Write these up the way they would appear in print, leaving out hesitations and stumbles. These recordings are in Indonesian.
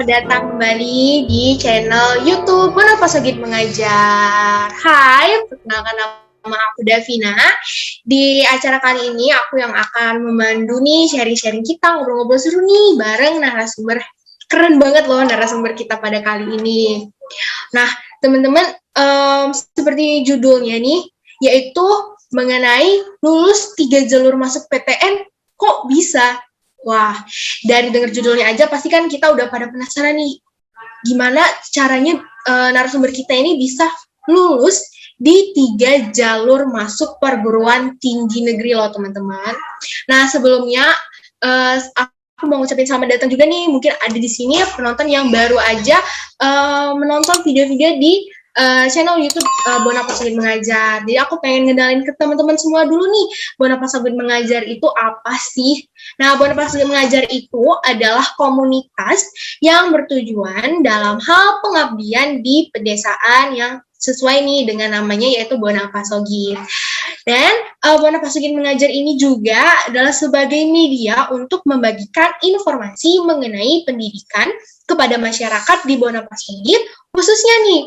selamat datang kembali di channel YouTube Bonapasogit Mengajar. Hai, perkenalkan nama aku Davina. Di acara kali ini aku yang akan memandu nih sharing-sharing kita, ngobrol-ngobrol seru nih bareng narasumber. Keren banget loh narasumber kita pada kali ini. Nah, teman-teman, seperti judulnya nih, yaitu mengenai lulus 3 jalur masuk PTN, kok bisa? Wah, dari dengar judulnya aja pasti kan kita udah pada penasaran nih, gimana caranya narasumber kita ini bisa lulus di 3 jalur masuk perguruan tinggi negeri loh teman-teman. Nah sebelumnya aku mau ngucapin selamat datang juga nih, mungkin ada di sini penonton yang baru aja menonton video-video di channel YouTube Bonapasogit Mengajar. Jadi aku pengen ngenalin ke teman-teman semua dulu nih, Bonapasogit Mengajar itu apa sih? Nah, Bonapasogit Mengajar itu adalah komunitas yang bertujuan dalam hal pengabdian di pedesaan yang sesuai nih dengan namanya yaitu Bonapasogit. Dan Bonapasogit Mengajar ini juga adalah sebagai media untuk membagikan informasi mengenai pendidikan kepada masyarakat di Bonapasogit, khususnya nih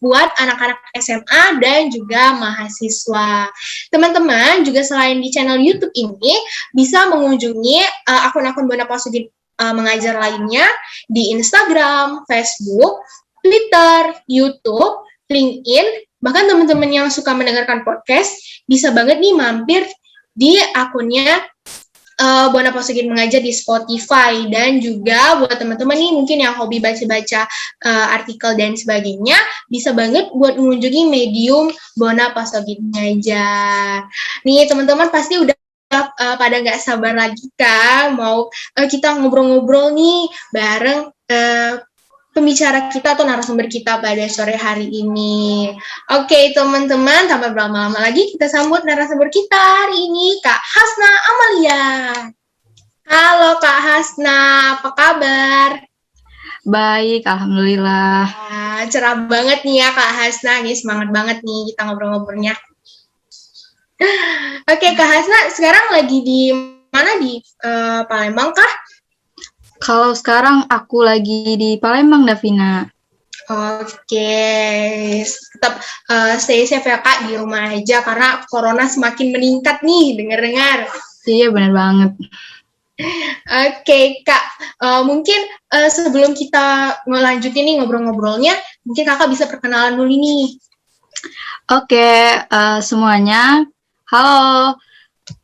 buat anak-anak SMA dan juga mahasiswa. Teman-teman juga selain di channel YouTube ini bisa mengunjungi akun-akun Bonapasogit Mengajar lainnya di Instagram, Facebook, Twitter, YouTube, LinkedIn. Bahkan teman-teman yang suka mendengarkan podcast bisa banget nih mampir di akunnya Bonapasogit Mengajar di Spotify. Dan juga buat teman-teman nih mungkin yang hobi baca-baca artikel dan sebagainya, bisa banget buat mengunjungi medium Bonapasogit Mengajar. Nih teman-teman pasti udah pada nggak sabar lagi kan mau kita ngobrol-ngobrol nih bareng pembicara kita atau narasumber kita pada sore hari ini. Oke, teman-teman, tanpa berlama-lama lagi kita sambut narasumber kita hari ini, Kak Hasna Amalia. Halo Kak Hasna, apa kabar? Baik, alhamdulillah. Cerah banget nih ya Kak Hasna, nih semangat banget nih kita ngobrol-ngobrolnya. Oke, Kak Hasna sekarang lagi di mana, di Palembang kah? Kalau sekarang aku lagi di Palembang, Davina. Oke, tetap stay safe ya Kak, di rumah aja karena corona semakin meningkat nih, dengar-dengar. Iya, benar banget. Oke Kak, mungkin sebelum kita ngelanjutin nih ngobrol-ngobrolnya, mungkin Kakak bisa perkenalan dulu nih. Oke, semuanya. Halo,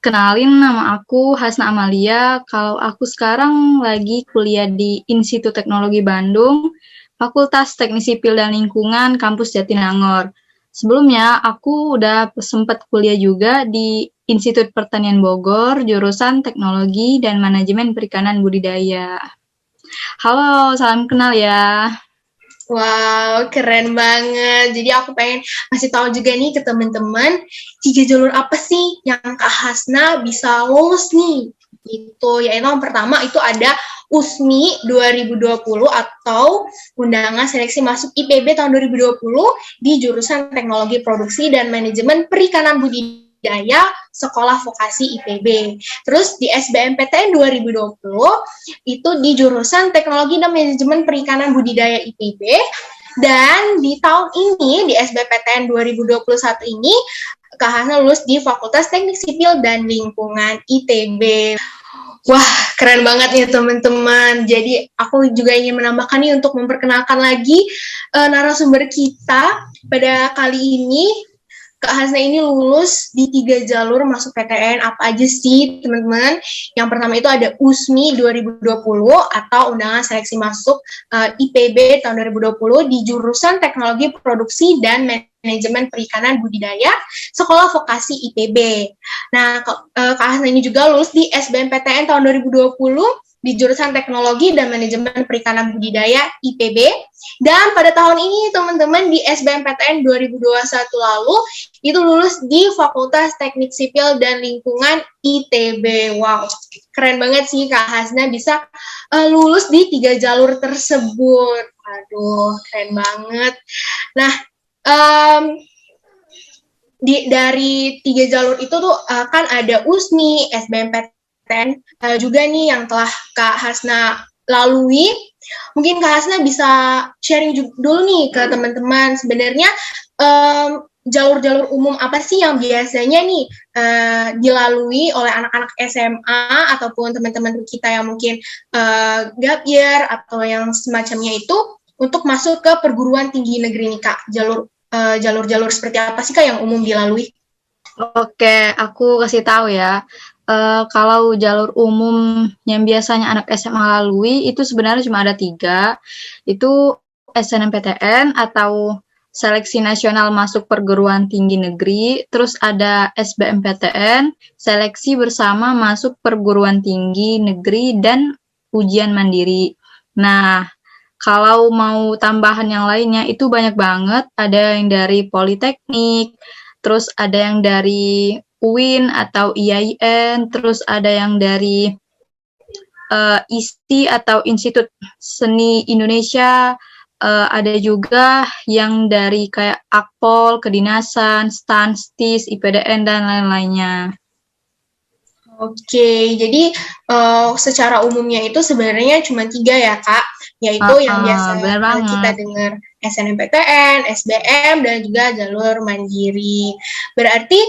kenalin nama aku Hasna Amalia. Kalau aku sekarang lagi kuliah di Institut Teknologi Bandung, Fakultas Teknik Sipil dan Lingkungan, Kampus Jatinangor. Sebelumnya, aku udah sempat kuliah juga di Institut Pertanian Bogor, jurusan Teknologi dan Manajemen Perikanan Budidaya. Halo, salam kenal ya. Wow, keren banget. Jadi aku pengen ngasih tahu juga nih ke teman-teman, 3 jalur apa sih yang Kak Hasna bisa lulus nih? Itu yaitu yang pertama itu ada USMI 2020 atau Undangan Seleksi Masuk IPB tahun 2020 di jurusan Teknologi Produksi dan Manajemen Perikanan Budidaya Sekolah Vokasi IPB. Terus di SBMPTN 2020 itu di jurusan Teknologi dan Manajemen Perikanan Budidaya IPB. Dan di tahun ini di SBMPTN 2021 ini Kak Hasna lulus di Fakultas Teknik Sipil dan Lingkungan ITB. Wah, keren banget nih teman-teman. Jadi aku juga ingin menambahkan nih untuk memperkenalkan lagi narasumber kita pada kali ini. Kak Hasna ini lulus di 3 jalur masuk PTN. Apa aja sih teman-teman? Yang pertama itu ada USMI 2020 atau Undangan Seleksi Masuk IPB tahun 2020 di jurusan Teknologi Produksi dan Manajemen Perikanan Budidaya Sekolah Vokasi IPB. Nah, Kak Hasna ini juga lulus di SBMPTN tahun 2020 di jurusan Teknologi dan Manajemen Perikanan Budidaya IPB. Dan pada tahun ini teman-teman di SBMPTN 2021 lalu itu lulus di Fakultas Teknik Sipil dan Lingkungan ITB. Wow, keren banget sih Kak Hasna bisa lulus di 3 jalur tersebut. Aduh, keren banget. Nah, dari 3 jalur itu tuh kan ada USMI, SBMPTN juga nih yang telah Kak Hasna lalui. Mungkin Kak Hasna bisa sharing dulu nih ke teman-teman, sebenarnya jalur-jalur umum apa sih yang biasanya nih dilalui oleh anak-anak SMA ataupun teman-teman kita yang mungkin gap year atau yang semacamnya itu untuk masuk ke perguruan tinggi negeri nih Kak, jalur-jalur seperti apa sih Kak yang umum dilalui? Oke, aku kasih tahu ya. Kalau jalur umum yang biasanya anak SMA lalui itu sebenarnya cuma ada 3. Itu SNMPTN atau Seleksi Nasional Masuk Perguruan Tinggi Negeri, terus ada SBMPTN, Seleksi Bersama Masuk Perguruan Tinggi Negeri, dan Ujian Mandiri. Nah, kalau mau tambahan yang lainnya itu banyak banget, ada yang dari Politeknik, terus ada yang dari UIN atau IAIN, terus ada yang dari ISTI atau Institut Seni Indonesia, ada juga yang dari kayak Akpol, Kedinasan, STAN, STIS, IPDN, dan lain-lainnya. Oke, jadi secara umumnya itu sebenarnya cuma 3 ya Kak, yaitu yang biasa kita dengar SNMPTN, SBM, dan juga jalur mandiri. Berarti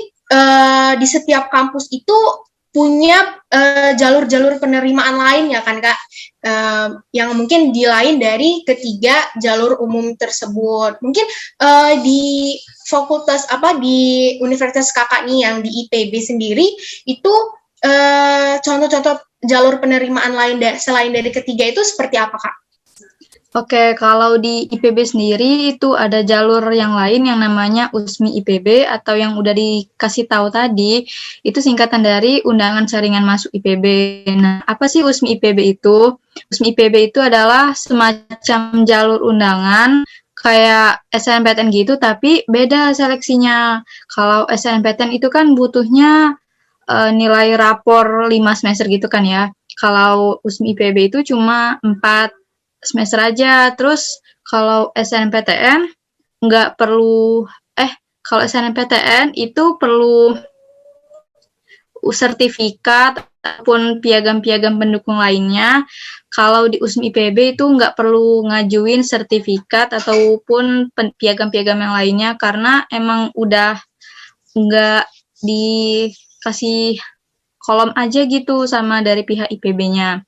di setiap kampus itu punya jalur-jalur penerimaan lain ya kan Kak, yang mungkin di lain dari ketiga jalur umum tersebut. Mungkin di fakultas di universitas Kakak nih yang di IPB sendiri itu contoh-contoh jalur penerimaan lain selain dari ketiga itu seperti apa, Kak? Oke, kalau di IPB sendiri itu ada jalur yang lain yang namanya USMI IPB atau yang udah dikasih tahu tadi, itu singkatan dari Undangan Saringan Masuk IPB. Nah, apa sih USMI IPB itu? USMI IPB itu adalah semacam jalur undangan kayak SNMPTN gitu, tapi beda seleksinya. Kalau SNMPTN itu kan butuhnya nilai rapor 5 semester gitu kan ya. Kalau USMI IPB itu cuma 4 semester aja. Terus kalau SNMPTN nggak perlu, kalau SNMPTN itu perlu sertifikat ataupun piagam-piagam pendukung lainnya. Kalau di USMI IPB itu nggak perlu ngajuin sertifikat ataupun piagam-piagam yang lainnya karena emang udah nggak dikasih kolom aja gitu sama dari pihak IPB-nya.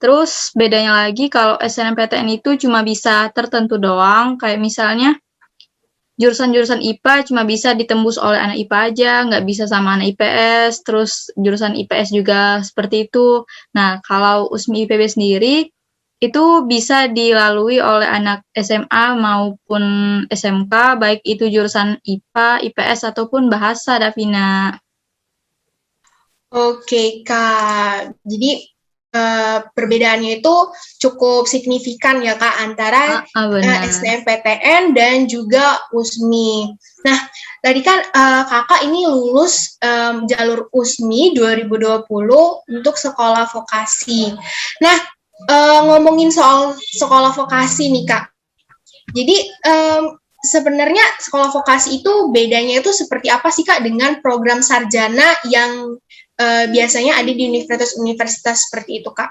Terus bedanya lagi kalau SNMPTN itu cuma bisa tertentu doang, kayak misalnya jurusan-jurusan IPA cuma bisa ditembus oleh anak IPA aja, nggak bisa sama anak IPS, terus jurusan IPS juga seperti itu. Nah, kalau USMI IPB sendiri, itu bisa dilalui oleh anak SMA maupun SMK, baik itu jurusan IPA, IPS, ataupun bahasa, Davina. Oke, Kak. Jadi perbedaannya itu cukup signifikan ya Kak antara SNMPTN dan juga USMI. Nah, tadi kan Kakak ini lulus jalur USMI 2020 untuk sekolah vokasi. Nah, ngomongin soal sekolah vokasi nih Kak. Jadi sebenarnya sekolah vokasi itu bedanya itu seperti apa sih Kak dengan program sarjana yang biasanya ada di universitas-universitas seperti itu, Kak?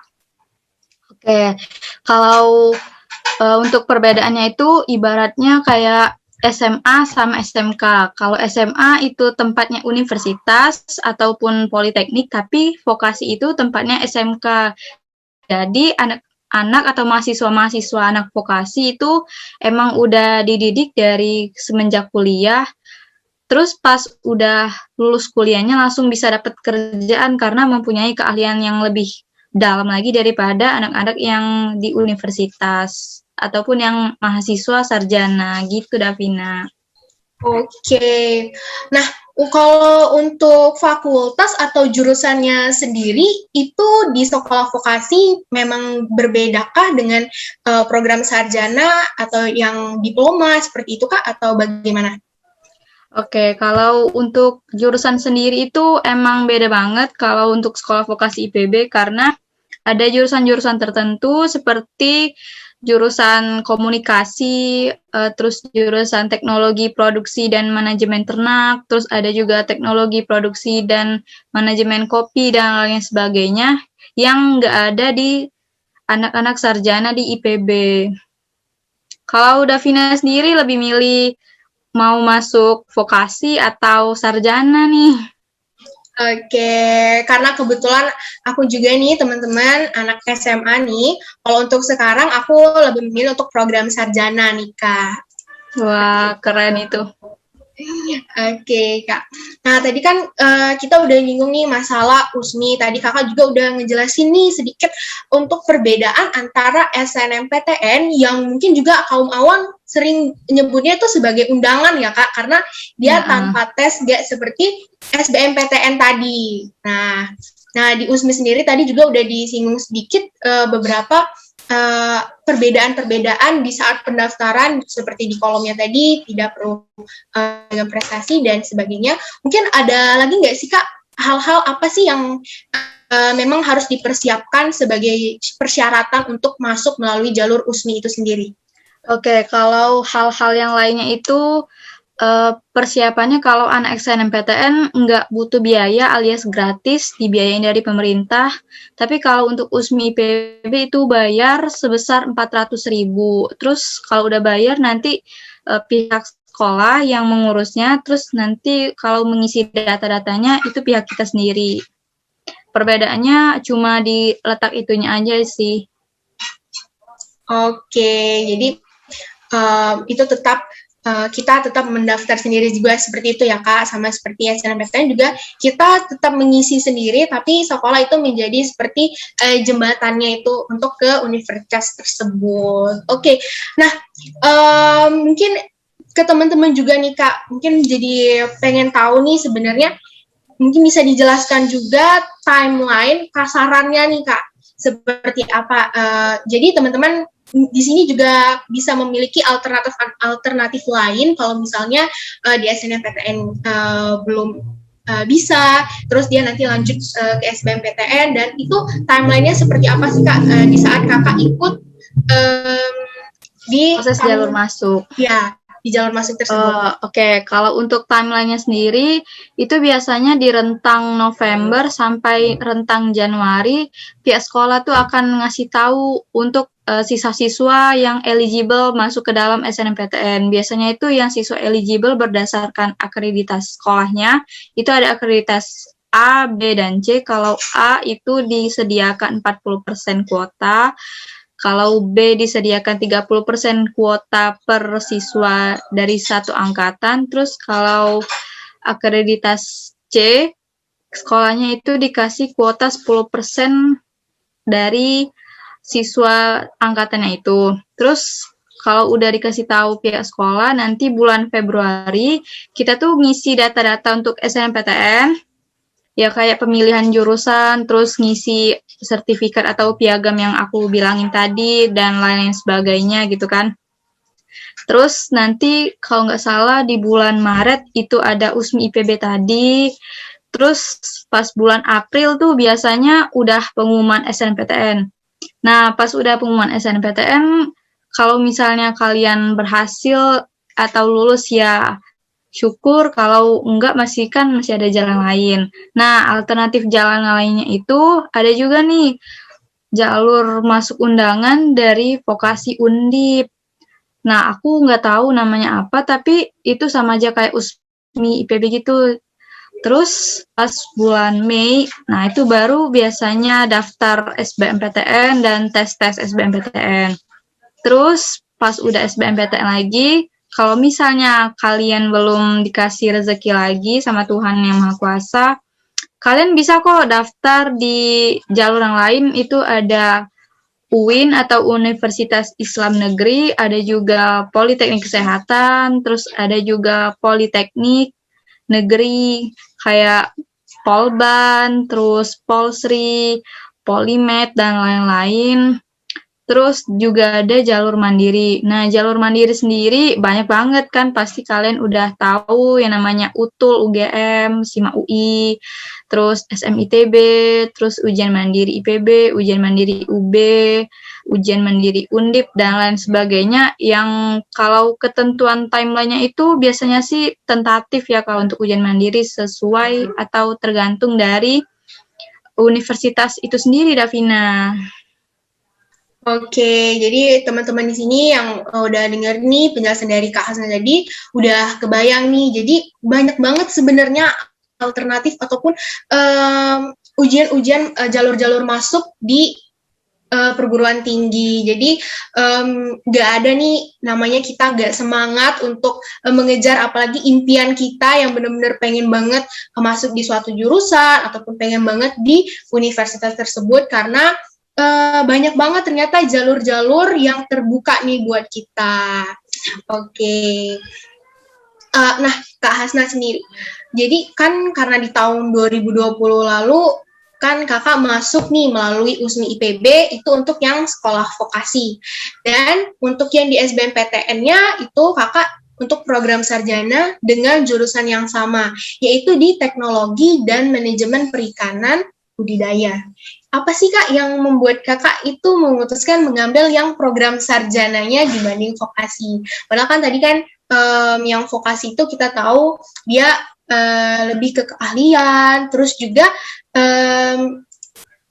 Oke, kalau untuk perbedaannya itu ibaratnya kayak SMA sama SMK. Kalau SMA itu tempatnya universitas ataupun politeknik, tapi vokasi itu tempatnya SMK. Jadi anak-anak atau mahasiswa-mahasiswa anak vokasi itu emang udah dididik dari semenjak kuliah. Terus pas udah lulus kuliahnya langsung bisa dapat kerjaan karena mempunyai keahlian yang lebih dalam lagi daripada anak-anak yang di universitas ataupun yang mahasiswa sarjana gitu, Davina. Oke. Nah, kalau untuk fakultas atau jurusannya sendiri itu di sekolah vokasi memang berbedakah dengan program sarjana atau yang diploma seperti itu Kak atau bagaimana? Oke, kalau untuk jurusan sendiri itu emang beda banget kalau untuk sekolah vokasi IPB karena ada jurusan-jurusan tertentu seperti jurusan komunikasi, terus jurusan teknologi produksi dan manajemen ternak, terus ada juga teknologi produksi dan manajemen kopi dan lain sebagainya yang nggak ada di anak-anak sarjana di IPB. Kalau Davina sendiri lebih milih mau masuk vokasi atau sarjana nih? Oke, karena kebetulan aku juga nih teman-teman anak SMA nih, kalau untuk sekarang aku lebih memilih untuk program sarjana nih Kak. Wah, keren itu. Oke, Kak. Nah, tadi kan kita udah nyinggung nih masalah USMI. Tadi Kakak juga udah ngejelasin nih sedikit untuk perbedaan antara SNMPTN yang mungkin juga kaum awam sering nyebutnya itu sebagai undangan ya, Kak, karena dia tanpa tes gak seperti SBMPTN tadi. Nah, di USMI sendiri tadi juga udah disinggung sedikit beberapa perbedaan-perbedaan di saat pendaftaran seperti di kolomnya tadi tidak perlu dengan prestasi dan sebagainya. Mungkin ada lagi nggak sih Kak hal-hal apa sih yang memang harus dipersiapkan sebagai persyaratan untuk masuk melalui jalur USMI itu sendiri? Oke, kalau hal-hal yang lainnya itu persiapannya kalau anak SNMPTN nggak butuh biaya alias gratis, dibiayain dari pemerintah. Tapi kalau untuk USMI IPB itu bayar sebesar 400.000. Terus kalau udah bayar nanti pihak sekolah yang mengurusnya, terus nanti kalau mengisi data-datanya itu pihak kita sendiri. Perbedaannya cuma di letak itunya aja sih. Oke, jadi itu tetap kita tetap mendaftar sendiri juga seperti itu ya Kak, sama seperti SNMPTN juga kita tetap mengisi sendiri, tapi sekolah itu menjadi seperti jembatannya itu untuk ke universitas tersebut. Oke, nah mungkin ke teman-teman juga nih Kak, mungkin jadi pengen tahu nih sebenarnya, mungkin bisa dijelaskan juga timeline kasarannya nih Kak, seperti apa. Jadi teman-teman di sini juga bisa memiliki alternatif lain kalau misalnya di SNMPTN belum bisa, terus dia nanti lanjut ke SBMPTN, dan itu timelinenya seperti apa sih Kak di saat Kakak ikut di proses jalur masuk. Ya, di jalur masuk tersebut. Oke, kalau untuk timelinenya sendiri itu biasanya di rentang November sampai rentang Januari pihak sekolah tuh akan ngasih tahu untuk siswa-siswa yang eligible masuk ke dalam SNMPTN. Biasanya itu yang siswa eligible berdasarkan akreditasi sekolahnya, itu ada akreditasi A, B, dan C. Kalau A itu disediakan 40% kuota, kalau B disediakan 30% kuota per siswa dari satu angkatan, terus kalau akreditas C, sekolahnya itu dikasih kuota 10% dari siswa angkatannya itu. Terus kalau udah dikasih tahu pihak sekolah, nanti bulan Februari kita tuh ngisi data-data untuk SNMPTN, ya kayak pemilihan jurusan, terus ngisi sertifikat atau piagam yang aku bilangin tadi, dan lain-lain sebagainya gitu kan. Terus nanti kalau nggak salah di bulan Maret itu ada USMI IPB tadi. Terus pas bulan April tuh biasanya udah pengumuman SNMPTN. Nah, pas udah pengumuman SNMPTN, kalau misalnya kalian berhasil atau lulus ya syukur, kalau enggak masih ada jalan lain. Nah, alternatif jalan lainnya itu ada juga nih jalur masuk undangan dari vokasi Undip. Nah, aku nggak tahu namanya apa, tapi itu sama aja kayak USMI IPB gitu. Terus pas bulan Mei, nah itu baru biasanya daftar SBMPTN dan tes-tes SBMPTN. Terus pas udah SBMPTN lagi, kalau misalnya kalian belum dikasih rezeki lagi sama Tuhan Yang Maha Kuasa, kalian bisa kok daftar di jalur yang lain. Itu ada UIN atau Universitas Islam Negeri, ada juga Politeknik Kesehatan, terus ada juga Politeknik Negeri kayak Polban, terus Polsri, Polimed, dan lain-lain. Terus juga ada jalur mandiri. Nah, jalur mandiri sendiri banyak banget kan, pasti kalian udah tahu yang namanya UTUL, UGM, SIMA UI, terus SMITB, terus ujian mandiri IPB, ujian mandiri UB, ujian mandiri Undip, dan lain sebagainya, yang kalau ketentuan timeline-nya itu biasanya sih tentatif ya kalau untuk ujian mandiri, sesuai atau tergantung dari universitas itu sendiri, Davina. Oke, jadi teman-teman di sini yang udah denger nih penjelasan dari Kak Hasna tadi, udah kebayang nih. Jadi banyak banget sebenarnya alternatif ataupun ujian-ujian jalur-jalur masuk di perguruan tinggi. Jadi nggak ada nih namanya kita nggak semangat untuk mengejar apalagi impian kita yang benar-benar pengen banget masuk di suatu jurusan ataupun pengen banget di universitas tersebut karena banyak banget ternyata jalur-jalur yang terbuka nih buat kita. Oke. Nah, Kak Hasna sendiri. Jadi kan karena di tahun 2020 lalu kan kakak masuk nih melalui USMI IPB itu untuk yang sekolah vokasi. Dan untuk yang di SBMPTN-nya itu kakak untuk program sarjana dengan jurusan yang sama, yaitu di teknologi dan manajemen perikanan budidaya. Apa sih Kak yang membuat kakak itu memutuskan mengambil yang program sarjananya dibanding vokasi? Padahal kan tadi kan yang vokasi itu kita tahu dia lebih ke keahlian, terus juga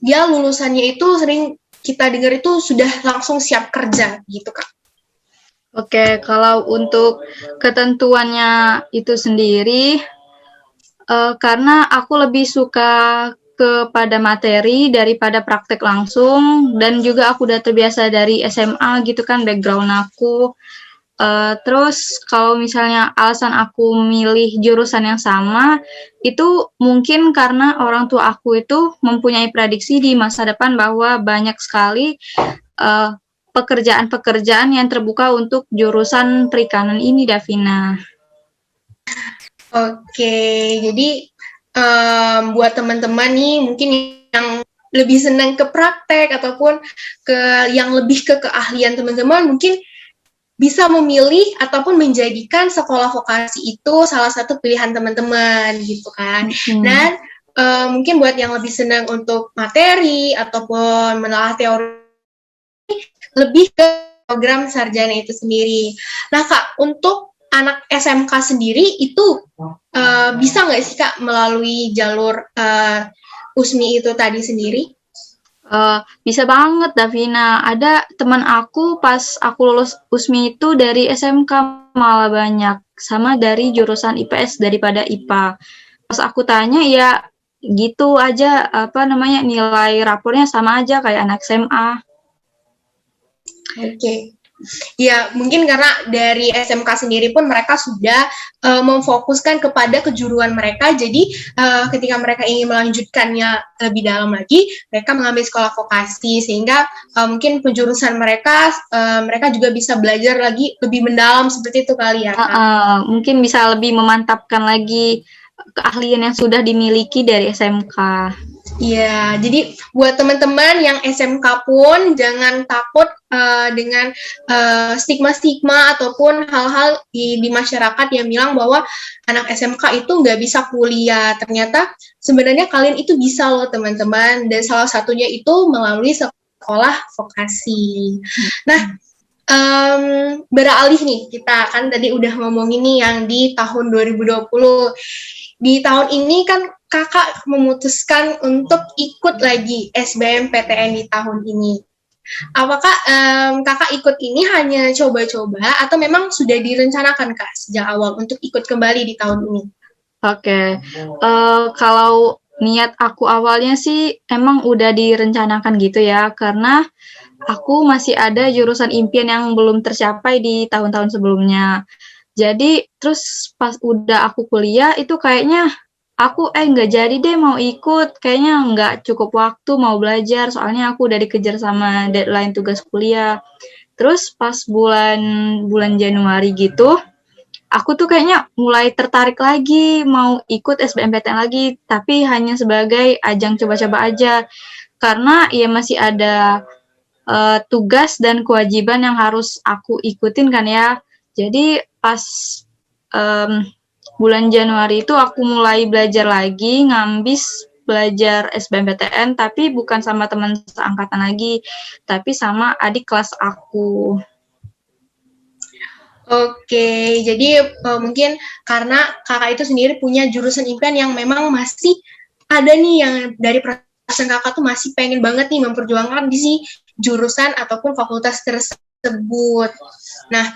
dia lulusannya itu sering kita dengar itu sudah langsung siap kerja gitu Kak. Oke, kalau untuk ketentuannya itu sendiri, karena aku lebih suka kepada materi daripada praktek langsung, dan juga aku udah terbiasa dari SMA gitu kan background aku. Terus kalau misalnya alasan aku milih jurusan yang sama, itu mungkin karena orang tua aku itu mempunyai prediksi di masa depan bahwa banyak sekali pekerjaan-pekerjaan yang terbuka untuk jurusan perikanan ini, Davina. Oke, jadi buat teman-teman nih mungkin yang lebih senang ke praktek ataupun yang lebih ke keahlian teman-teman mungkin bisa memilih ataupun menjadikan sekolah vokasi itu salah satu pilihan teman-teman gitu kan. Dan mungkin buat yang lebih senang untuk materi ataupun menelaah teori lebih ke program sarjana itu sendiri. Nah Kak, untuk anak SMK sendiri itu bisa nggak sih Kak melalui jalur USMI itu tadi sendiri? Bisa banget Davina. Ada teman aku pas aku lulus USMI itu dari SMK malah banyak, sama dari jurusan IPS daripada IPA. Pas aku tanya ya gitu aja, nilai rapornya sama aja kayak anak SMA. Oke. Ya, mungkin karena dari SMK sendiri pun mereka sudah memfokuskan kepada kejuruan mereka, jadi ketika mereka ingin melanjutkannya lebih dalam lagi, mereka mengambil sekolah vokasi, sehingga mungkin penjurusan mereka, mereka juga bisa belajar lagi lebih mendalam seperti itu kali ya, Kak? Mungkin bisa lebih memantapkan lagi keahlian yang sudah dimiliki dari SMK. Iya, jadi buat teman-teman yang SMK pun jangan takut dengan stigma-stigma ataupun hal-hal di masyarakat yang bilang bahwa anak SMK itu nggak bisa kuliah. Ternyata sebenarnya kalian itu bisa loh teman-teman, dan salah satunya itu melalui sekolah vokasi. Nah, beralih nih, kita kan tadi udah ngomongin nih yang di tahun 2020. Di tahun ini kan kakak memutuskan untuk ikut lagi SBMPTN di tahun ini. Apakah kakak ikut ini hanya coba-coba atau memang sudah direncanakan Kak sejak awal untuk ikut kembali di tahun ini? Oke, kalau niat aku awalnya sih emang udah direncanakan gitu ya, karena aku masih ada jurusan impian yang belum tercapai di tahun-tahun sebelumnya. Jadi terus pas udah aku kuliah itu kayaknya aku nggak jadi deh mau ikut, kayaknya nggak cukup waktu mau belajar, soalnya aku udah dikejar sama deadline tugas kuliah. Terus pas bulan Januari gitu, aku tuh kayaknya mulai tertarik lagi mau ikut SBMPTN lagi, tapi hanya sebagai ajang coba-coba aja, karena ya masih ada tugas dan kewajiban yang harus aku ikutin kan ya. Jadi pas bulan Januari itu aku mulai belajar lagi, ngambis belajar SBMPTN, tapi bukan sama teman seangkatan lagi, tapi sama adik kelas aku. Oke, jadi mungkin karena kakak itu sendiri punya jurusan impian yang memang masih ada nih yang dari perasaan kakak tuh masih pengen banget nih memperjuangkan jurusan ataupun fakultas tersebut. Nah,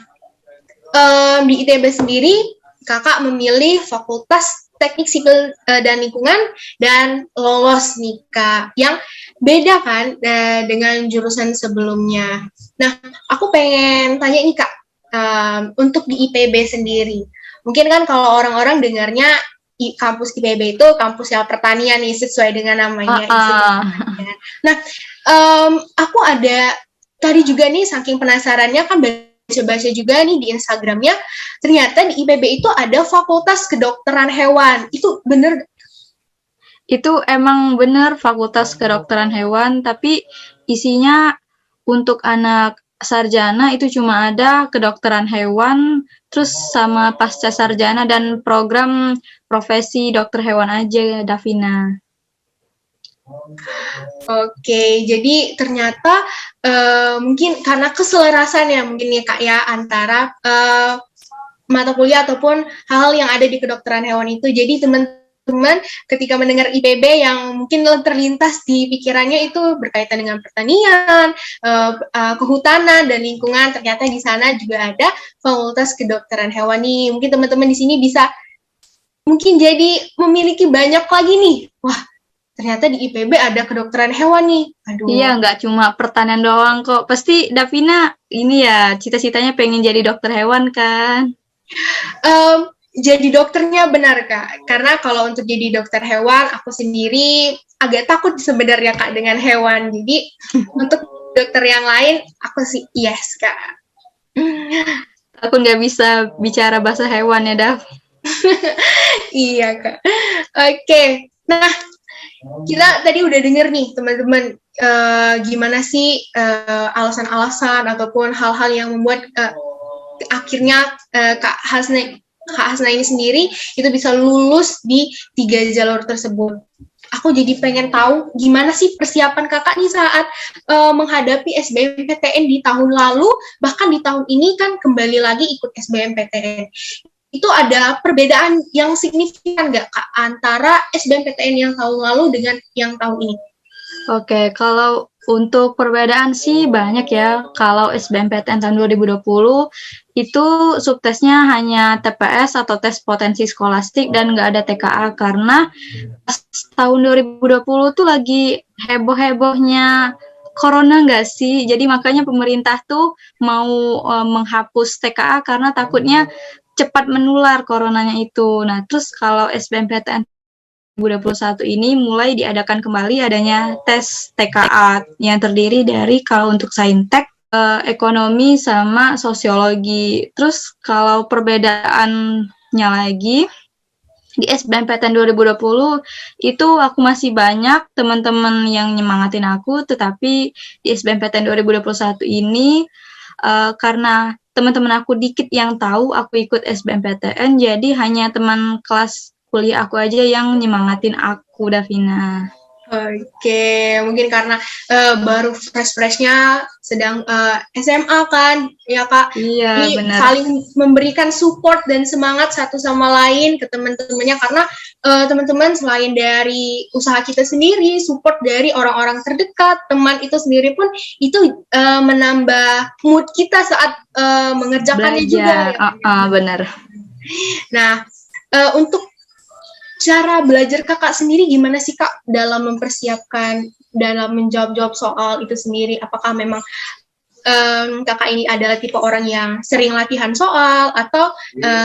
di ITB sendiri kakak memilih fakultas teknik sipil dan lingkungan dan lolos nih kak, yang beda kan dengan jurusan sebelumnya. Nah, aku pengen tanya nih kak, untuk di IPB sendiri, mungkin kan kalau orang-orang dengarnya kampus IPB itu kampus yang pertanian nih, sesuai dengan namanya. Nah, aku ada tadi juga nih, saking penasarannya kan baca-baca juga nih di Instagramnya, ternyata di IPB itu ada fakultas kedokteran hewan. Itu bener? Itu emang bener fakultas kedokteran hewan, tapi isinya untuk anak sarjana itu cuma ada kedokteran hewan, terus sama pasca sarjana dan program profesi dokter hewan aja, Davina. Oke, jadi ternyata mungkin karena keselarasan ya mungkin ya kak ya, antara mata kuliah ataupun hal yang ada di kedokteran hewan itu. Jadi teman-teman ketika mendengar IPB yang mungkin terlintas di pikirannya itu berkaitan dengan pertanian, kehutanan dan lingkungan, ternyata di sana juga ada fakultas kedokteran hewan nih. Mungkin teman-teman di sini bisa mungkin jadi memiliki banyak lagi nih. Wah, ternyata di IPB ada kedokteran hewan nih. Aduh. Iya, nggak cuma pertanian doang kok. Pasti Davina ini ya cita-citanya pengen jadi dokter hewan kan? Jadi dokternya benar kak, karena kalau untuk jadi dokter hewan, aku sendiri agak takut sebenarnya kak dengan hewan. Jadi untuk dokter yang lain, aku sih yes kak. Aku nggak bisa bicara bahasa hewan ya, Dav. Iya kak. Oke, nah kita tadi udah denger nih teman-teman, gimana sih alasan-alasan ataupun hal-hal yang membuat akhirnya Kak Hasna ini sendiri itu bisa lulus di 3 jalur tersebut. Aku jadi pengen tahu gimana sih persiapan kakak nih saat menghadapi SBMPTN di tahun lalu, bahkan di tahun ini kan kembali lagi ikut SBMPTN. Itu ada perbedaan yang signifikan nggak kak antara SBMPTN yang tahun lalu dengan yang tahun ini? Oke, kalau untuk perbedaan sih banyak ya. Kalau SBMPTN tahun 2020 itu subtesnya hanya TPS atau tes potensi skolastik dan nggak ada TKA, karena pas tahun 2020 tuh lagi heboh-hebohnya corona nggak sih? Jadi makanya pemerintah tuh mau menghapus TKA karena takutnya cepat menular coronanya itu. Nah, terus kalau SBMPTN 2021 ini mulai diadakan kembali adanya tes TKA yang terdiri dari kalau untuk saintek, ekonomi sama sosiologi. Terus kalau perbedaannya lagi di SBMPTN 2020 itu aku masih banyak teman-teman yang nyemangatin aku, tetapi di SBMPTN 2021 ini karena teman-teman aku dikit yang tahu aku ikut SBMPTN, jadi hanya teman kelas kuliah aku aja yang nyemangatin aku, Davina. Oke, mungkin karena baru fresh-freshnya sedang SMA kan, ya kak. Iya, Jadi benar. saling memberikan support dan semangat satu sama lain ke teman-temannya, karena teman-teman selain dari usaha kita sendiri, support dari orang-orang terdekat, teman itu sendiri pun itu menambah mood kita saat mengerjakannya juga. Ya, benar. Nah, untuk cara belajar kakak sendiri gimana sih kak dalam mempersiapkan, dalam menjawab soal itu sendiri? Apakah memang kakak ini adalah tipe orang yang sering latihan soal atau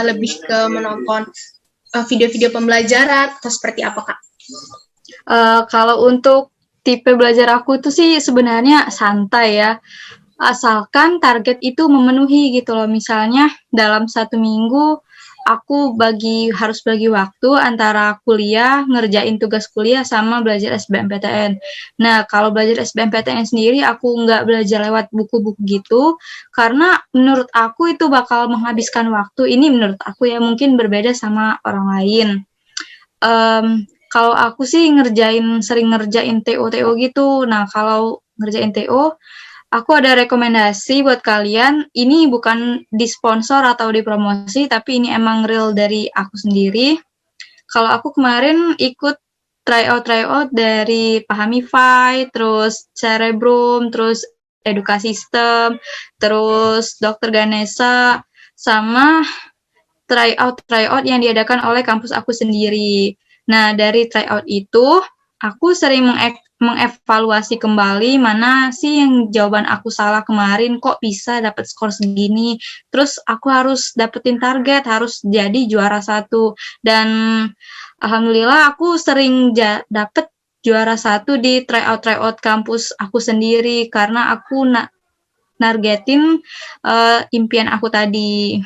lebih ke menonton video-video pembelajaran atau seperti apa kak? Kalau untuk tipe belajar aku tuh sih sebenarnya santai ya. Asalkan target itu memenuhi gitu loh. Misalnya dalam 1 minggu aku harus bagi waktu antara kuliah, ngerjain tugas kuliah sama belajar SBMPTN. Nah, kalau belajar SBMPTN sendiri aku nggak belajar lewat buku-buku gitu, karena menurut aku itu bakal menghabiskan waktu. Ini menurut aku ya, mungkin berbeda sama orang lain. Kalau aku sih sering ngerjain TO gitu. Nah, kalau ngerjain TO, aku ada rekomendasi buat kalian. Ini bukan disponsor atau dipromosi, tapi ini emang real dari aku sendiri. Kalau aku kemarin ikut tryout dari Pahamify, terus Cerebrum, terus edukasi sistem, terus Dokter Ganesha, sama tryout yang diadakan oleh kampus aku sendiri. Nah, dari tryout itu, aku sering mengevaluasi kembali mana sih yang jawaban aku salah kemarin, kok bisa dapat skor segini. Terus aku harus dapetin target, harus jadi juara 1. Dan alhamdulillah aku sering dapet juara 1 di tryout kampus aku sendiri karena aku nargetin impian aku tadi.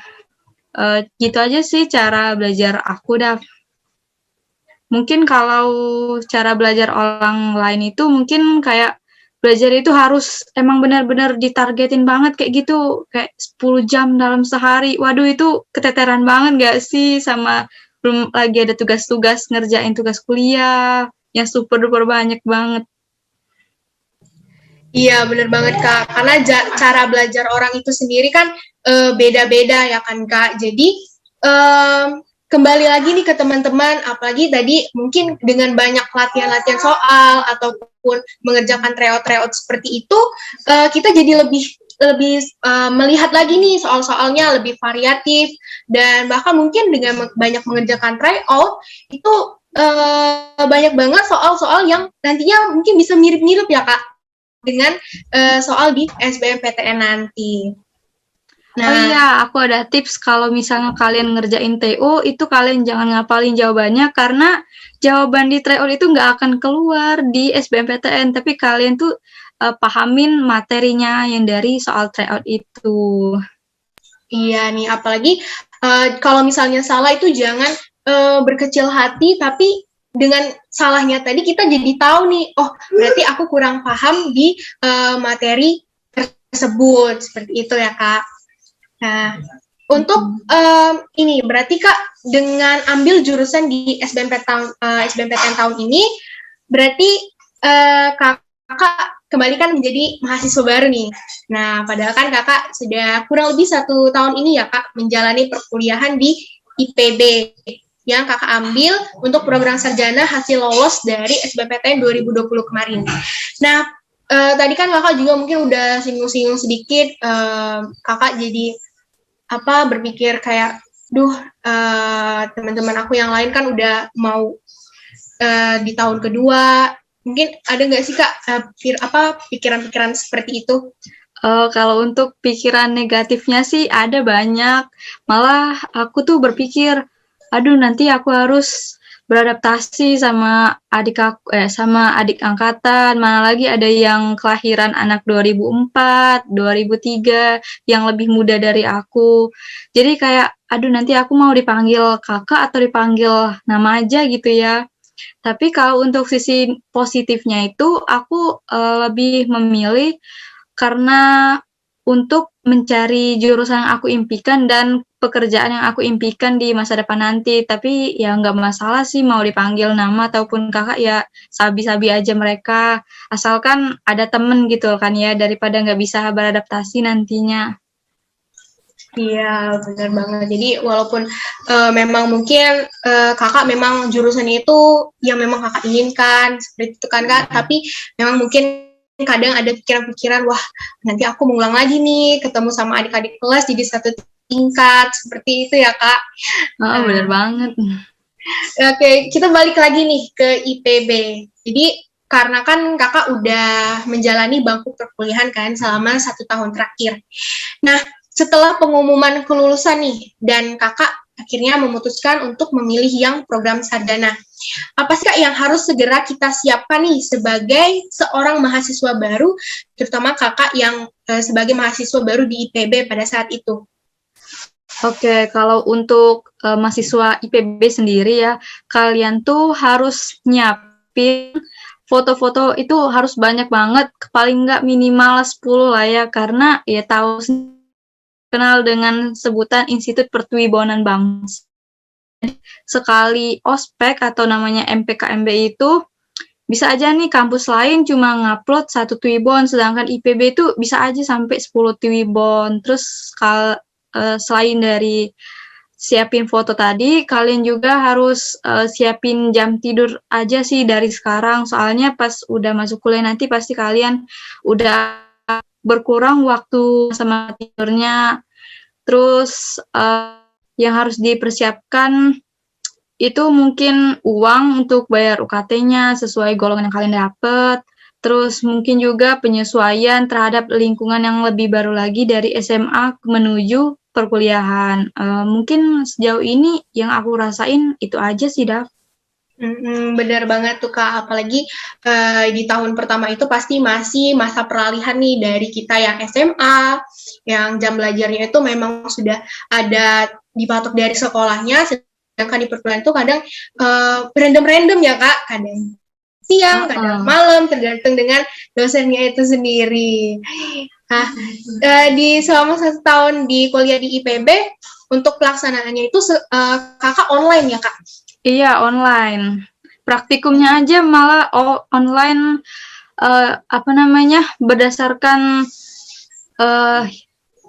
Gitu aja sih cara belajar aku, Dav. Mungkin kalau cara belajar orang lain itu mungkin kayak belajar itu harus emang benar-benar ditargetin banget kayak gitu, kayak 10 jam dalam sehari. Waduh, itu keteteran banget gak sih? Sama belum lagi ada tugas-tugas ngerjain tugas kuliah yang super duper banyak banget. Iya, bener banget, Kak. Karena cara belajar orang itu sendiri kan beda-beda ya kan, Kak. Jadi, kembali lagi nih ke teman-teman, apalagi tadi mungkin dengan banyak latihan-latihan soal ataupun mengerjakan tryout-tryout seperti itu, kita jadi lebih melihat lagi nih soal-soalnya lebih variatif, dan bahkan mungkin dengan banyak mengerjakan tryout, itu banyak banget soal-soal yang nantinya mungkin bisa mirip-mirip ya, Kak, dengan soal di SBMPTN nanti. Nah, oh iya, aku ada tips kalau misalnya kalian ngerjain TO, itu kalian jangan ngapalin jawabannya karena jawaban di tryout itu nggak akan keluar di SBMPTN, tapi kalian tuh pahamin materinya yang dari soal tryout itu. Iya nih, apalagi kalau misalnya salah itu jangan berkecil hati, tapi dengan salahnya tadi kita jadi tahu nih, oh berarti aku kurang paham di materi tersebut, seperti itu ya Kak. Nah, untuk ini berarti Kak dengan ambil jurusan di SBMPTN tahun ini, berarti Kakak kembali kan menjadi mahasiswa baru nih. Nah, padahal kan Kakak sudah kurang lebih 1 tahun ini ya Kak menjalani perkuliahan di IPB yang Kakak ambil untuk program sarjana hasil lolos dari SBMPTN 2020 kemarin. Nah, tadi kan Kakak juga mungkin udah singgung-singgung sedikit, Kakak jadi berpikir kayak, teman-teman aku yang lain kan udah mau di tahun kedua, mungkin ada nggak sih Kak pikiran-pikiran seperti itu? Kalau untuk pikiran negatifnya sih ada banyak. Malah aku tuh berpikir, aduh nanti aku harus beradaptasi sama sama adik angkatan, mana lagi ada yang kelahiran anak 2004, 2003, yang lebih muda dari aku. Jadi kayak, aduh nanti aku mau dipanggil kakak atau dipanggil nama aja gitu ya. Tapi kalau untuk sisi positifnya itu, aku lebih memilih karena untuk mencari jurusan yang aku impikan dan pekerjaan yang aku impikan di masa depan nanti. Tapi ya nggak masalah sih mau dipanggil nama ataupun kakak, ya sabi-sabi aja mereka. Asalkan ada temen gitu kan ya, daripada nggak bisa beradaptasi nantinya. Iya, benar banget. Jadi walaupun memang mungkin kakak memang jurusan itu yang memang kakak inginkan, seperti itu kan Kak, tapi memang mungkin kadang ada pikiran-pikiran, wah nanti aku mengulang lagi nih, ketemu sama adik-adik kelas jadi satu tingkat, seperti itu ya Kak. Oh, bener banget. Oke, kita balik lagi nih ke IPB. Jadi karena kan kakak udah menjalani bangku perkuliahan kan selama 1 tahun terakhir. Nah, setelah pengumuman kelulusan nih, dan kakak akhirnya memutuskan untuk memilih yang program sarjana. Apa sih Kak yang harus segera kita siapkan nih sebagai seorang mahasiswa baru, terutama kakak yang sebagai mahasiswa baru di IPB pada saat itu? Oke, kalau untuk mahasiswa IPB sendiri ya, kalian tuh harus nyiapin foto-foto itu harus banyak banget, paling nggak minimal 10 lah ya, karena ya tahu kenal dengan sebutan Institut Pertwibonan Bangsa. Sekali ospek atau namanya MPKMB itu, bisa aja nih kampus lain cuma ngupload 1 Twibon, sedangkan IPB itu bisa aja sampai 10 Twibon. Terus selain dari siapin foto tadi, kalian juga harus siapin jam tidur aja sih dari sekarang, soalnya pas udah masuk kuliah nanti pasti kalian udah berkurang waktu sama tidurnya. Terus yang harus dipersiapkan itu mungkin uang untuk bayar UKT-nya sesuai golongan yang kalian dapat. Terus mungkin juga penyesuaian terhadap lingkungan yang lebih baru lagi dari SMA menuju perkuliahan. Mungkin sejauh ini yang aku rasain itu aja sih, Dav. Benar banget tuh Kak, apalagi di tahun pertama itu pasti masih masa peralihan nih dari kita yang SMA, yang jam belajarnya itu memang sudah ada dipatok dari sekolahnya, sedangkan di perkuliahan itu kadang random-random ya Kak, kadang siang, kadang malam, tergantung dengan dosennya itu sendiri. Nah, di selama 1 tahun di kuliah di IPB, untuk pelaksanaannya itu Kakak online ya Kak? Iya, online. Praktikumnya aja malah online, berdasarkan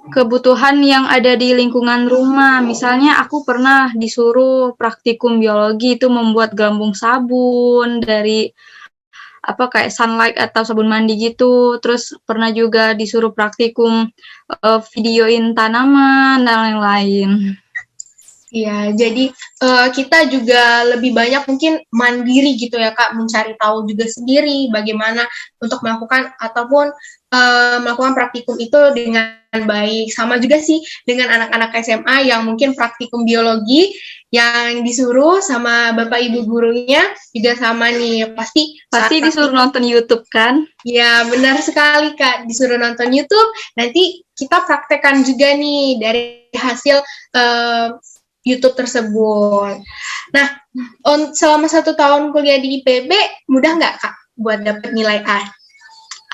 kebutuhan yang ada di lingkungan rumah. Misalnya aku pernah disuruh praktikum biologi itu membuat gelembung sabun dari kayak Sunlight atau sabun mandi gitu. Terus pernah juga disuruh praktikum videoin tanaman dan lain-lain. Iya, jadi kita juga lebih banyak mungkin mandiri gitu ya Kak, mencari tahu juga sendiri bagaimana untuk melakukan ataupun melakukan praktikum itu dengan baik. Sama juga sih dengan anak-anak SMA yang mungkin praktikum biologi yang disuruh sama Bapak Ibu gurunya juga sama nih, pasti disuruh nonton YouTube kan? Ya, benar sekali Kak, disuruh nonton YouTube, nanti kita praktekkan juga nih dari hasil YouTube tersebut. Nah, selama 1 tahun kuliah di IPB, mudah nggak Kak buat dapet nilai A?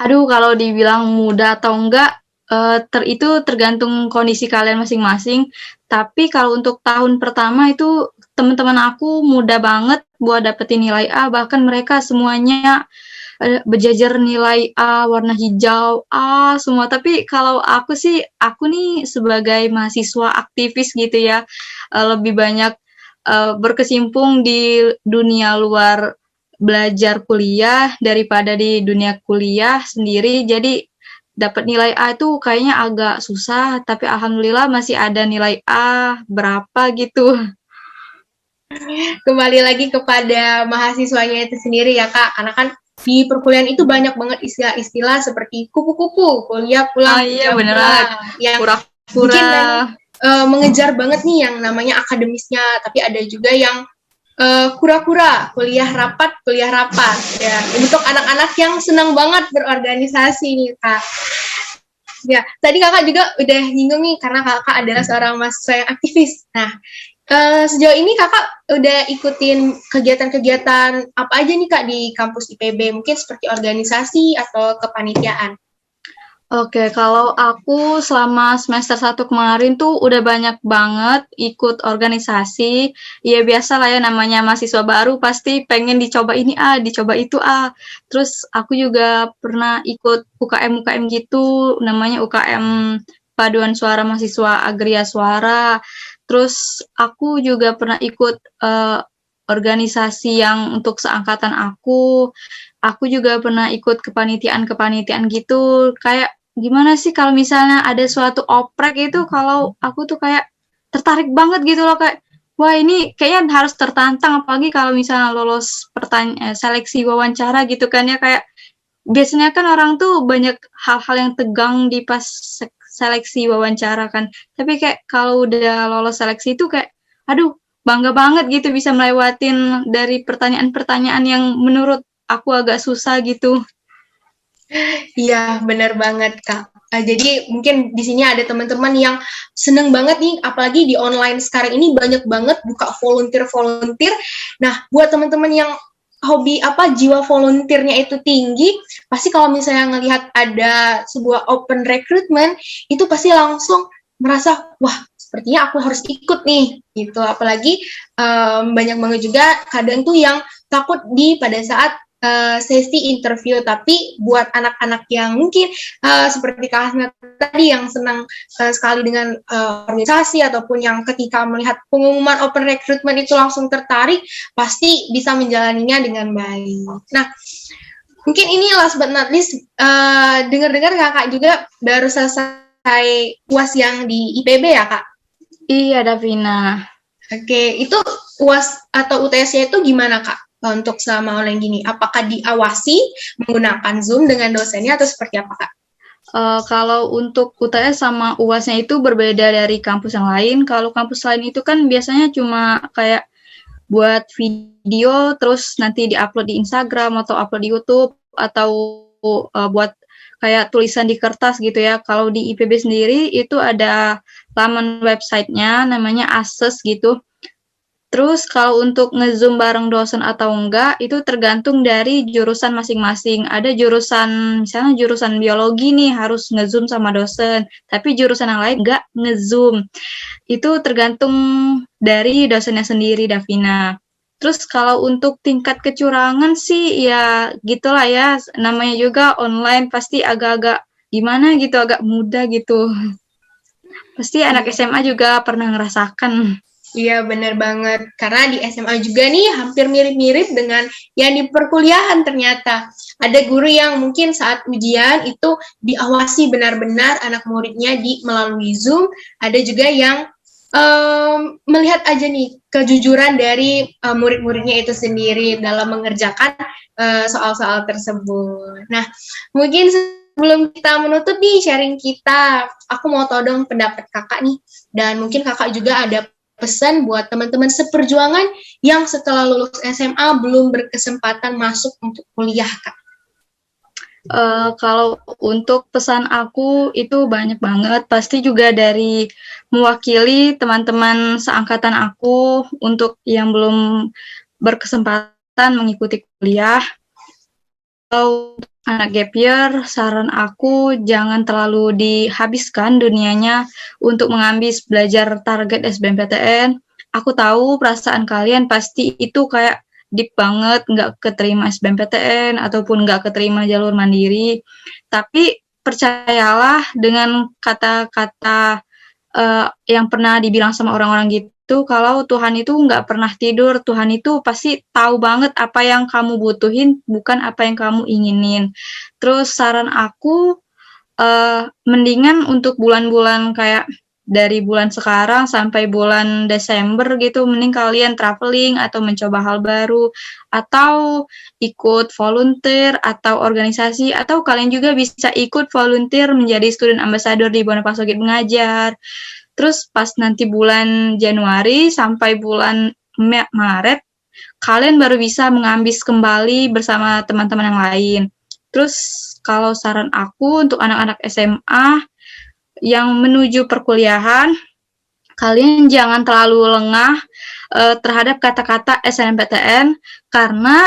Aduh, kalau dibilang mudah atau enggak, itu tergantung kondisi kalian masing-masing. Tapi kalau untuk tahun pertama itu teman-teman aku mudah banget buat dapetin nilai A, bahkan mereka semuanya berjajar nilai A, warna hijau, A semua. Tapi kalau aku nih sebagai mahasiswa aktivis gitu ya, lebih banyak berkesimpung di dunia luar belajar kuliah daripada di dunia kuliah sendiri. Jadi dapat nilai A itu kayaknya agak susah, tapi alhamdulillah masih ada nilai A berapa gitu. Kembali lagi kepada mahasiswanya itu sendiri ya Kak, karena kan di perkuliahan itu banyak banget istilah-istilah seperti kupu-kupu, kuliah pulang, iya beneran, yang pura-pura mungkin mengejar banget nih yang namanya akademisnya, tapi ada juga yang kura-kura, kuliah rapat ya, untuk anak-anak yang senang banget berorganisasi nih Kak. Ya, tadi Kakak juga udah nyinggung nih karena Kakak adalah seorang mahasiswa yang aktivis. Nah, sejauh ini Kakak udah ikutin kegiatan-kegiatan apa aja nih Kak di kampus IPB? Mungkin seperti organisasi atau kepanitiaan? Oke, kalau aku selama semester 1 kemarin tuh udah banyak banget ikut organisasi. Ya biasa lah ya, namanya mahasiswa baru pasti pengen dicoba ini dicoba itu Terus aku juga pernah ikut UKM gitu, namanya UKM Paduan Suara Mahasiswa Agria Suara. Terus aku juga pernah ikut organisasi yang untuk seangkatan aku. Aku juga pernah ikut kepanitiaan gitu, kayak gimana sih kalau misalnya ada suatu oprek itu, kalau aku tuh kayak tertarik banget gitu loh, kayak wah ini kayaknya harus tertantang, apalagi kalau misalnya lolos seleksi wawancara gitu kan ya, kayak biasanya kan orang tuh banyak hal-hal yang tegang di pas seleksi wawancara kan, tapi kayak kalau udah lolos seleksi itu kayak aduh bangga banget gitu bisa melewatin dari pertanyaan-pertanyaan yang menurut aku agak susah gitu. Iya, benar banget, Kak. Jadi mungkin di sini ada teman-teman yang seneng banget nih, apalagi di online sekarang ini banyak banget buka volunteer. Nah, buat teman-teman yang hobi jiwa volunteernya itu tinggi, pasti kalau misalnya ngelihat ada sebuah open recruitment, itu pasti langsung merasa, wah, sepertinya aku harus ikut nih, gitu. Apalagi banyak banget juga kadang tuh yang takut pada saat sesi interview, tapi buat anak-anak yang mungkin seperti Kak Hasna tadi yang senang sekali dengan organisasi ataupun yang ketika melihat pengumuman open recruitment itu langsung tertarik, pasti bisa menjalaninya dengan baik. Nah, Mungkin ini last but not least, dengar-dengar kakak juga baru selesai UAS yang di IPB ya kak? Iya, Davina. Oke, itu UAS atau UTS-nya itu gimana kak? Untuk selama online gini, apakah diawasi menggunakan Zoom dengan dosennya atau seperti apa kak? Kalau untuk UTS sama UASnya itu berbeda dari kampus yang lain. Kalau kampus lain itu kan biasanya cuma kayak buat video terus nanti diupload di Instagram atau upload di YouTube atau buat kayak tulisan di kertas gitu ya. Kalau di IPB sendiri itu ada laman websitenya namanya ASES gitu. Terus kalau untuk nge-Zoom bareng dosen atau enggak, itu tergantung dari jurusan masing-masing. Ada jurusan, misalnya jurusan biologi nih harus nge-Zoom sama dosen, tapi jurusan yang lain enggak nge-Zoom. Itu tergantung dari dosennya sendiri, Davina. Terus kalau untuk tingkat kecurangan sih ya gitulah ya, namanya juga online pasti agak-agak gimana gitu, agak mudah gitu. Pasti anak SMA juga pernah ngerasakan. Iya benar banget, karena di SMA juga nih hampir mirip-mirip dengan yang di perkuliahan ternyata. Ada guru yang mungkin saat ujian itu diawasi benar-benar anak muridnya melalui Zoom, ada juga yang melihat aja nih kejujuran dari murid-muridnya itu sendiri dalam mengerjakan soal-soal tersebut. Nah, mungkin sebelum kita menutup nih sharing kita, aku mau tahu dong pendapat kakak nih, dan mungkin kakak juga ada pesan buat teman-teman seperjuangan yang setelah lulus SMA belum berkesempatan masuk untuk kuliah, Kak. Kalau untuk pesan aku itu banyak banget, pasti juga dari mewakili teman-teman seangkatan aku untuk yang belum berkesempatan mengikuti kuliah. Kalau anak gap year, saran aku jangan terlalu dihabiskan dunianya untuk mengambil belajar target SBMPTN. Aku tahu perasaan kalian pasti itu kayak deep banget, nggak keterima SBMPTN ataupun nggak keterima jalur mandiri. Tapi percayalah dengan kata-kata yang pernah dibilang sama orang-orang gitu, kalau Tuhan itu nggak pernah tidur, Tuhan itu pasti tahu banget apa yang kamu butuhin, bukan apa yang kamu inginin. Terus saran aku, mendingan untuk bulan-bulan kayak dari bulan sekarang sampai bulan Desember gitu, mending kalian traveling atau mencoba hal baru, atau ikut volunteer atau organisasi, atau kalian juga bisa ikut volunteer menjadi student ambassador di Boniface Gate Mengajar. Terus pas nanti bulan Januari sampai bulan Maret, kalian baru bisa mengambil kembali bersama teman-teman yang lain. Terus kalau saran aku untuk anak-anak SMA yang menuju perkuliahan, kalian jangan terlalu lengah terhadap kata-kata SNMPTN, karena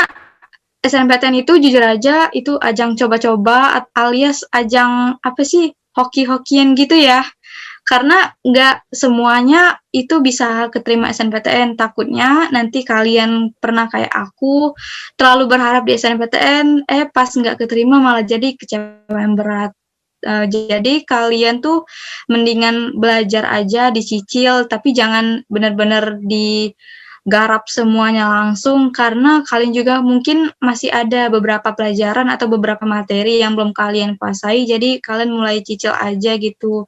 SNMPTN itu jujur aja itu ajang coba-coba alias ajang apa sih, hoki-hokian gitu ya. Karena nggak semuanya itu bisa keterima SNPTN. Takutnya nanti kalian pernah kayak aku, terlalu berharap di SNPTN, pas nggak keterima malah jadi kecewa yang berat. Jadi kalian tuh mendingan belajar aja, dicicil, tapi jangan benar-benar digarap semuanya langsung, karena kalian juga mungkin masih ada beberapa pelajaran atau beberapa materi yang belum kalian kuasai, jadi kalian mulai cicil aja gitu.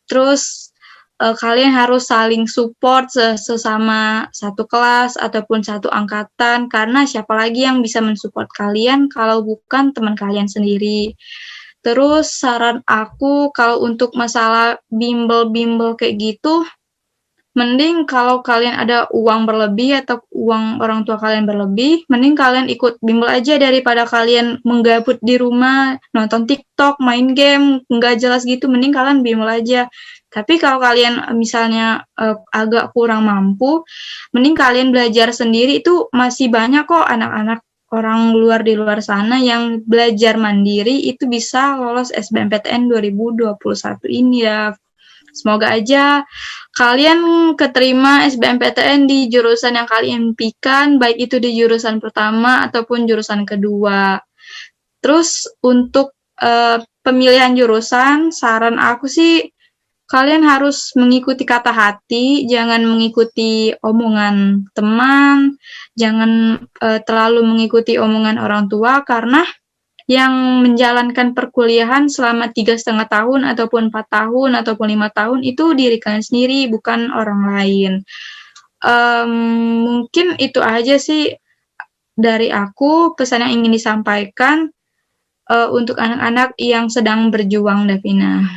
Terus kalian harus saling support sesama satu kelas ataupun satu angkatan, karena siapa lagi yang bisa mensupport kalian kalau bukan teman kalian sendiri. Terus saran aku kalau untuk masalah bimbel-bimbel kayak gitu, mending kalau kalian ada uang berlebih atau uang orang tua kalian berlebih, mending kalian ikut bimbel aja daripada kalian menggabut di rumah, nonton TikTok, main game, nggak jelas gitu, mending kalian bimbel aja. Tapi kalau kalian misalnya agak kurang mampu, mending kalian belajar sendiri, itu masih banyak kok anak-anak orang luar di luar sana yang belajar mandiri itu bisa lolos SBMPTN 2021 ini ya. Semoga aja kalian keterima SBMPTN di jurusan yang kalian impikan, baik itu di jurusan pertama ataupun jurusan kedua. Terus untuk pemilihan jurusan, saran aku sih kalian harus mengikuti kata hati, jangan mengikuti omongan teman, jangan terlalu mengikuti omongan orang tua, karena yang menjalankan perkuliahan selama 3,5 tahun ataupun 4 tahun ataupun 5 tahun itu diri kalian sendiri, bukan orang lain. Mungkin itu aja sih dari aku, pesan yang ingin disampaikan untuk anak-anak yang sedang berjuang, Davina.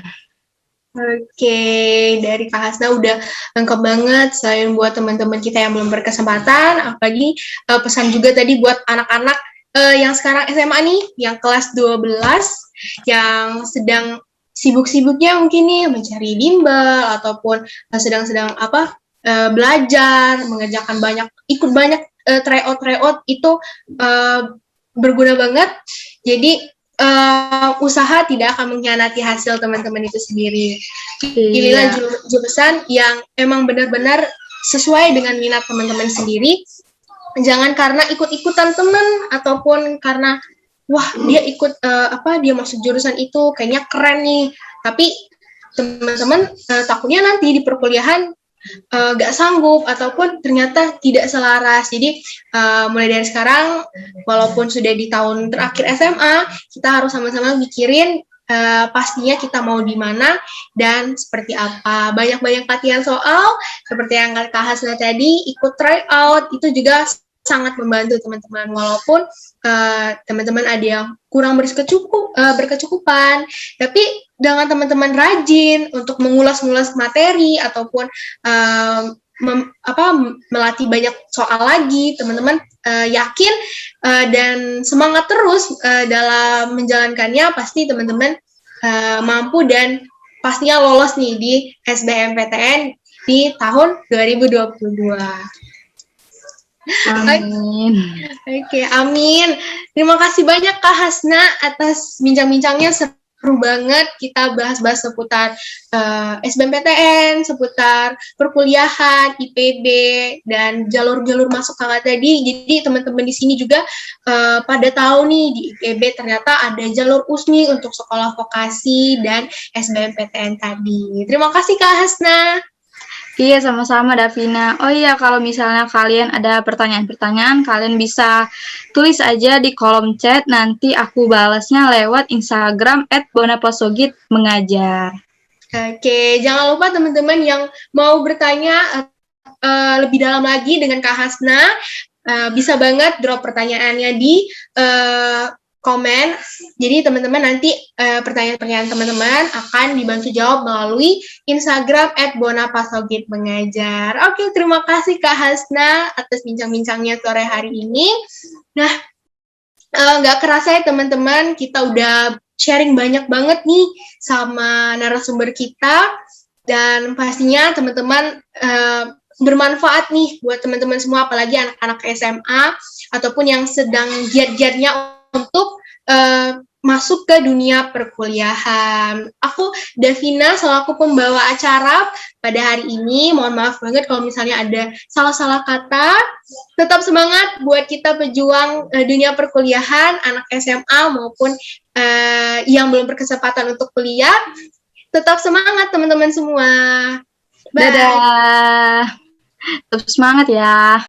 Oke, dari Kak Hasna udah lengkap banget. Selain buat teman-teman kita yang belum berkesempatan, apalagi pesan juga tadi buat anak-anak yang sekarang SMA nih, yang kelas 12, yang sedang sibuk-sibuknya mungkin nih mencari bimbel ataupun sedang-sedang belajar, mengerjakan ikut banyak tryout itu berguna banget. Jadi usaha tidak akan mengkhianati hasil teman-teman itu sendiri. Pilihlah jurusan yang emang benar-benar sesuai dengan minat teman-teman sendiri. Jangan karena ikut-ikutan teman ataupun karena wah dia ikut dia masuk jurusan itu kayaknya keren nih. Tapi teman-teman takutnya nanti di perkuliahan gak sanggup ataupun ternyata tidak selaras. Jadi mulai dari sekarang, walaupun sudah di tahun terakhir SMA, kita harus sama-sama mikirin pastinya kita mau di mana dan seperti apa. Banyak-banyak latihan soal, seperti yang Kak Hasna tadi, ikut tryout, itu juga sangat membantu teman-teman. Walaupun teman-teman ada yang kurang berkecukupan, tapi dengan teman-teman rajin untuk mengulas-ngulas materi ataupun melatih banyak soal lagi, teman-teman yakin dan semangat terus dalam menjalankannya, pasti teman-teman mampu dan pastinya lolos nih di SBMPTN di tahun 2022. Amin. Oke, amin. Terima kasih banyak Kak Hasna atas bincang-bincangnya, seru banget kita bahas-bahas seputar SBMPTN, seputar perkuliahan, IPB, dan jalur-jalur masuk kakak tadi. Jadi teman-teman di sini juga pada tahu nih di IPB ternyata ada jalur USMI untuk sekolah vokasi dan SBMPTN tadi. Terima kasih Kak Hasna. Iya, sama-sama Davina. Oh iya, kalau misalnya kalian ada pertanyaan-pertanyaan, kalian bisa tulis aja di kolom chat, nanti aku balasnya lewat Instagram @bonapasogit_mengajar. Oke, jangan lupa teman-teman yang mau bertanya lebih dalam lagi dengan Kak Hasna, bisa banget drop pertanyaannya di komen. Jadi teman-teman nanti pertanyaan-pertanyaan teman-teman akan dibantu jawab melalui Instagram @bonapasogit_mengajar. Oke, terima kasih Kak Hasna atas bincang-bincangnya sore hari ini. Nah, nggak kerasa ya teman-teman, kita udah sharing banyak banget nih sama narasumber kita, dan pastinya teman-teman bermanfaat nih buat teman-teman semua, apalagi anak-anak SMA ataupun yang sedang giat-giatnya untuk masuk ke dunia perkuliahan. Aku Davina selaku pembawa acara pada hari ini, mohon maaf banget kalau misalnya ada salah-salah kata. Tetap semangat buat kita pejuang dunia perkuliahan, anak SMA maupun yang belum berkesempatan untuk kuliah. Tetap semangat teman-teman semua. Bye. Dadah. Tetap semangat ya.